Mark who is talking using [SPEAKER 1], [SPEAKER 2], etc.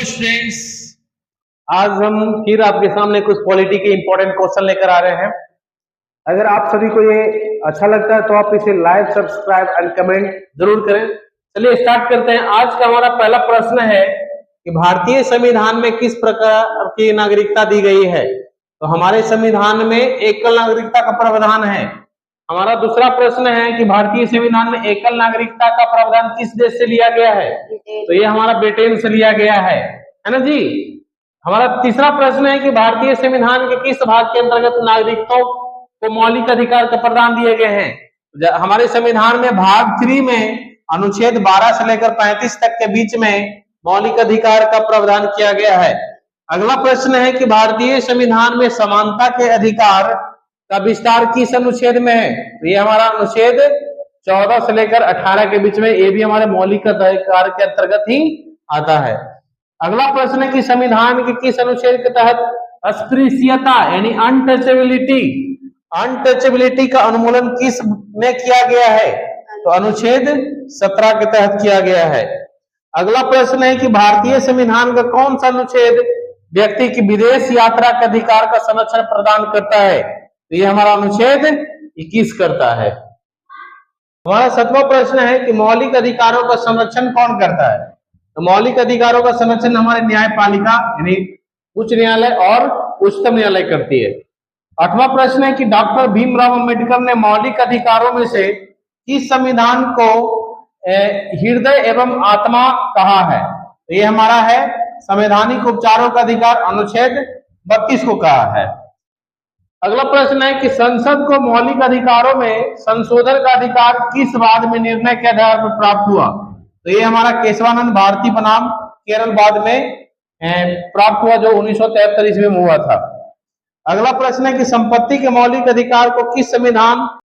[SPEAKER 1] Students,
[SPEAKER 2] आज हम फिर आपके सामने कुछ पॉलिटी के इंपॉर्टेंट क्वेश्चन लेकर आ रहे हैं। अगर आप सभी को ये अच्छा लगता है तो आप इसे लाइक, सब्सक्राइब एंड कमेंट जरूर करें। चलिए स्टार्ट करते हैं। आज का हमारा पहला प्रश्न है कि भारतीय संविधान में किस प्रकार की नागरिकता दी गई है। तो हमारे संविधान में एकल नागरिकता का प्रावधान है। हमारा दूसरा प्रश्न है कि भारतीय संविधान में एकल नागरिकता का प्रावधान किस देश से लिया गया है। तो ये हमारा ब्रिटेन से लिया गया है ना जी। हमारा तीसरा प्रश्न है कि भारतीय संविधान के किस भाग के अंतर्गत नागरिकों को मौलिक अधिकार का प्रदान दिए गए हैं। हमारे संविधान में भाग 3 में अनुच्छेद 12 से लेकर 35 तक के बीच में मौलिक अधिकार का प्रावधान किया गया है। अगला प्रश्न है कि भारतीय संविधान में समानता के अधिकार का विस्तार किस अनुच्छेद में है। तो ये हमारा अनुच्छेद 14 से लेकर 18 के बीच में, ये भी हमारे मौलिक अधिकार के अंतर्गत ही आता है। अगला प्रश्न है कि संविधान के किस अनुच्छेद के तहत अस्पृश्यता यानी अनटचेबिलिटी का उन्मूलन किस में किया गया है। तो अनुच्छेद 17 के तहत किया गया है। अगला प्रश्न है कि भारतीय संविधान का कौन सा अनुच्छेद व्यक्ति की विदेश यात्रा के अधिकार का संरक्षण प्रदान करता है। तो ये हमारा अनुच्छेद 21 करता है। हमारा 7वां प्रश्न है कि मौलिक अधिकारों का संरक्षण कौन करता है। तो मौलिक अधिकारों का संरक्षण हमारे न्यायपालिका यानी उच्च न्यायालय और उच्चतम न्यायालय करती है। 8वां प्रश्न है कि डॉक्टर भीमराव अंबेडकर ने मौलिक अधिकारों में से किस संविधान को हृदय एवं आत्मा कहा है। तो ये हमारा है संवैधानिक उपचारों का अधिकार, अनुच्छेद 32 को कहा है। अगला प्रश्न है कि संसद को मौलिक अधिकारों में संशोधन का अधिकार किस बाद में निर्णय के आधार पर प्राप्त हुआ। तो ये हमारा केशवानंद भारती बनाम केरल बाद में प्राप्त हुआ, जो 1973 ईस्वी में हुआ था। अगला प्रश्न है कि संपत्ति के मौलिक अधिकार को किस संविधान